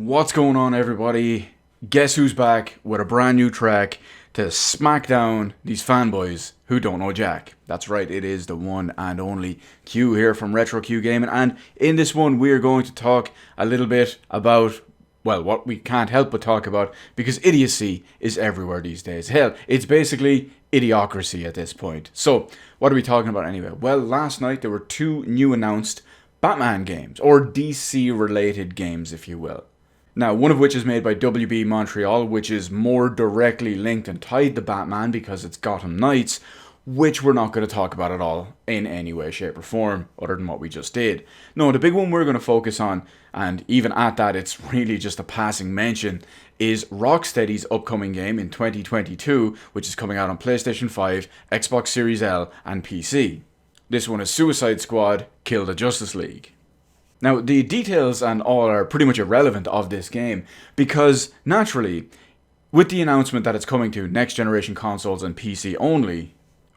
What's going on, everybody? Guess who's back with a brand new track to smack down these fanboys who don't know Jack. That's right, it is the one and only Q here from Retro Q Gaming, and in this one we are going to talk a little bit about, well, what we can't help but talk about, because idiocy is everywhere these days. Hell, it's basically idiocracy at this point. So, what are we talking about anyway? Well, last night there were two new announced Batman games, or DC related games if you will. Now, one of which is made by WB Montreal, which is more directly linked and tied to Batman because it's Gotham Knights, which we're not going to talk about at all in any way, shape or form, other than what we just did. No, the big one we're going to focus on, and even at that it's really just a passing mention, is Rocksteady's upcoming game in 2022, which is coming out on PlayStation 5, Xbox Series L and PC. This one is Suicide Squad: Kill the Justice League. Now, the details and all are pretty much irrelevant of this game because, naturally, with the announcement that it's coming to next generation consoles and PC only,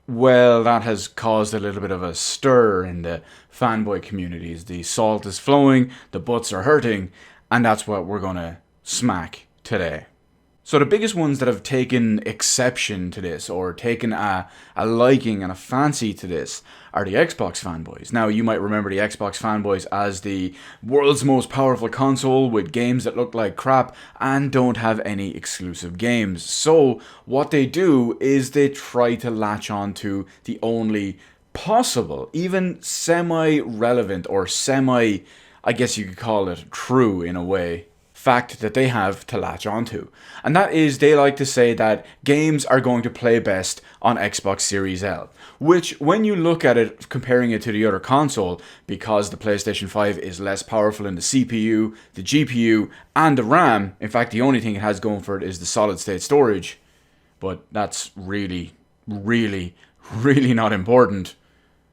well, that has caused a little bit of a stir in the fanboy communities. The salt is flowing, the butts are hurting, and that's what we're gonna smack today. So the biggest ones that have taken exception to this, or taken a liking and a fancy to this, are the Xbox fanboys. Now, you might remember the Xbox fanboys as the world's most powerful console with games that look like crap and don't have any exclusive games. So what they do is they try to latch on to the only possible, even semi-relevant or I guess you could call it true in a way, fact that they have to latch onto. And that is, they like to say that games are going to play best on Xbox Series L, which when you look at it, comparing it to the other console, because the PlayStation 5 is less powerful in the CPU, the GPU, and the RAM, in fact the only thing it has going for it is the solid state storage, but that's really not important.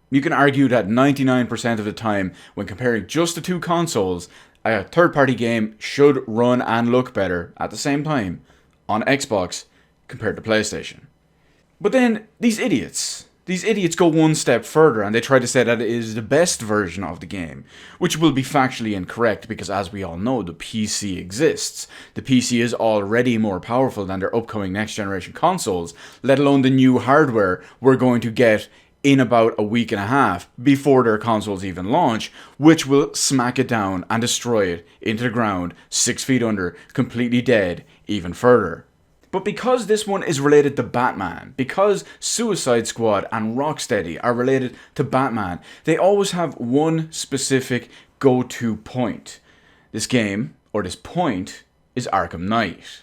You can argue that 99% of the time, when comparing just the two consoles, a third-party game should run and look better at the same time on Xbox compared to PlayStation. But then these idiots go one step further and they try to say that it is the best version of the game, which will be factually incorrect because, as we all know, the PC exists. The PC is already more powerful than their upcoming next-generation consoles, let alone the new hardware we're going to get in about a week and a half before their consoles even launch, which will smack it down and destroy it into the ground 6 feet under, completely dead, even further. But because this one is related to Batman, because Suicide Squad and Rocksteady are related to Batman, they always have one specific go-to point. This game, or this point, is Arkham Knight.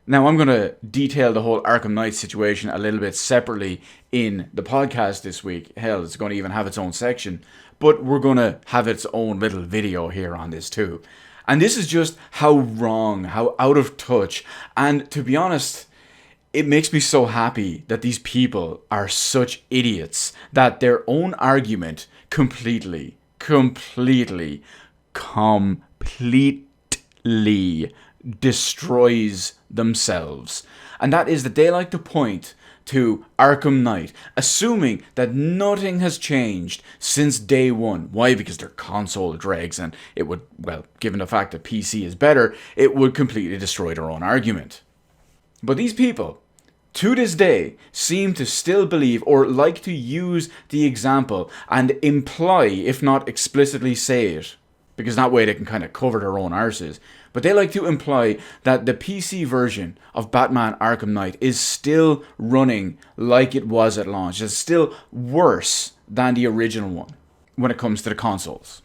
Now, I'm going to detail the whole Arkham Knight situation a little bit separately in the podcast this week. Hell, it's going to even have its own section. But we're going to have its own little video here on this too. And this is just how wrong, how out of touch. And to be honest, it makes me so happy that these people are such idiots that their own argument completely destroys themselves. And that is that they like to point to Arkham Knight, assuming that nothing has changed since day one. Why? Because their console drags, and it would, well, given the fact that PC is better, it would completely destroy their own argument. But these people, to this day, seem to still believe or like to use the example and imply, if not explicitly say it, because that way they can kind of cover their own arses. But they like to imply that the PC version of Batman Arkham Knight is still running like it was at launch. It's still worse than the original one when it comes to the consoles.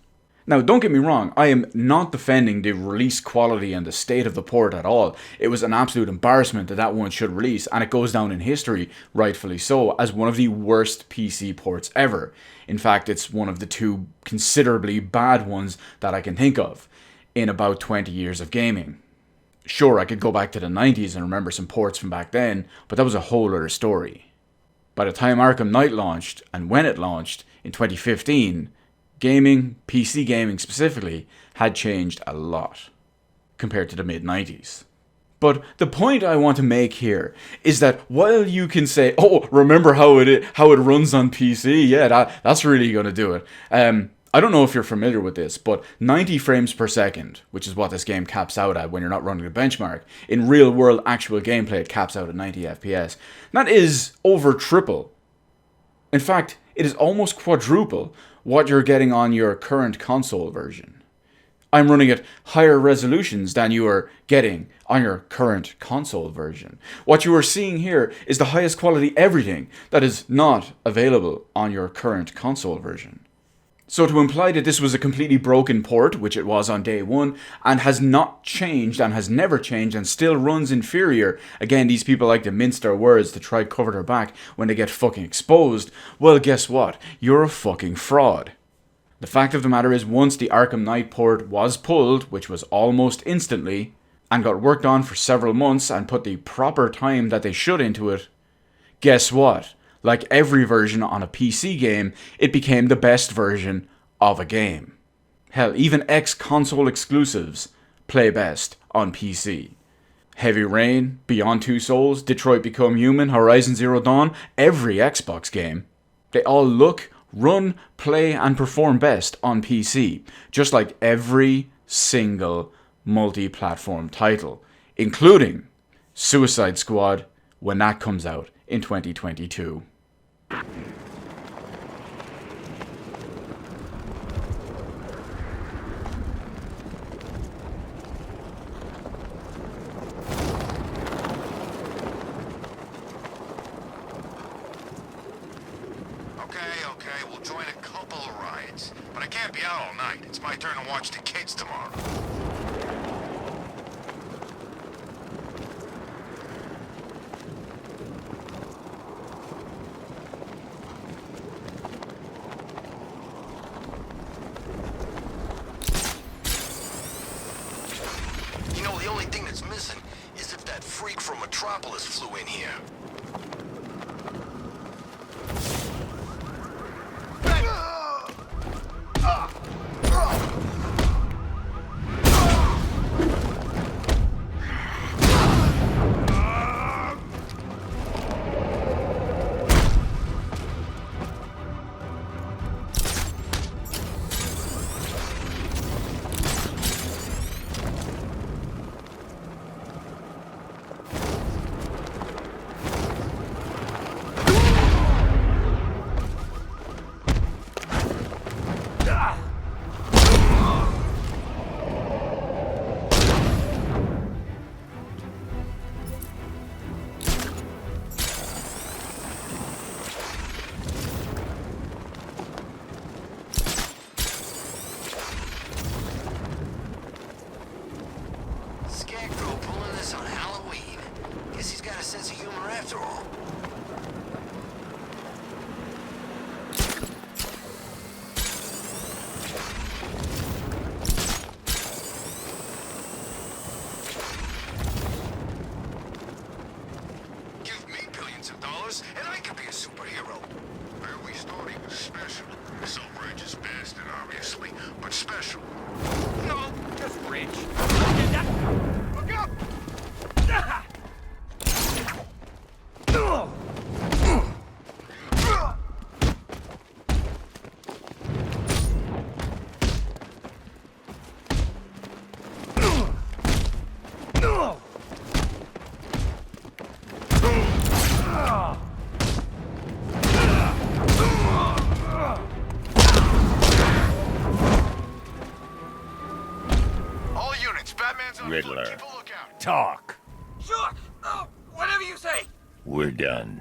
Now, don't get me wrong, I am not defending the release quality and the state of the port at all. It was an absolute embarrassment that one should release, and it goes down in history, rightfully so, as one of the worst PC ports ever. In fact, it's one of the two considerably bad ones that I can think of in about 20 years of gaming. Sure, I could go back to the 90s and remember some ports from back then, but that was a whole other story. By the time Arkham Knight launched, and when it launched in 2015, gaming, PC gaming specifically, had changed a lot compared to the mid-90s. But the point I want to make here is that while you can say, oh, remember how it runs on PC? Yeah, that's really going to do it. I don't know if you're familiar with this, but 90 frames per second, which is what this game caps out at when you're not running the benchmark, in real world actual gameplay it caps out at 90 FPS. That is over triple. In fact, it is almost quadruple what you're getting on your current console version. I'm running at higher resolutions than you are getting on your current console version. What you are seeing here is the highest quality everything that is not available on your current console version. So to imply that this was a completely broken port, which it was on day one, and has not changed and has never changed and still runs inferior, again, these people like to mince their words to try cover their back when they get fucking exposed, well, guess what? You're a fucking fraud. The fact of the matter is, once the Arkham Knight port was pulled, which was almost instantly, and got worked on for several months and put the proper time that they should into it, guess what? Like every version on a PC game, it became the best version of a game. Hell, even ex-console exclusives play best on PC. Heavy Rain, Beyond Two Souls, Detroit Become Human, Horizon Zero Dawn, every Xbox game, they all look, run, play, and perform best on PC. Just like every single multi-platform title, including Suicide Squad when that comes out in 2022. Okay, we'll join a couple of rides. But I can't be out all night. It's my turn to watch the kids tomorrow. You know, the only thing that's missing is if that freak from Metropolis flew in here. On Halloween. Guess he's got a sense of humor after all. Give me billions of dollars, and I could be a superhero. Where we starting was special. This outrageous bastard, obviously, but special. No, just rich. Look up! All units, Batman's on Riddler. foot. Keep a lookout. Talk. Sure. Whatever you say. We're done.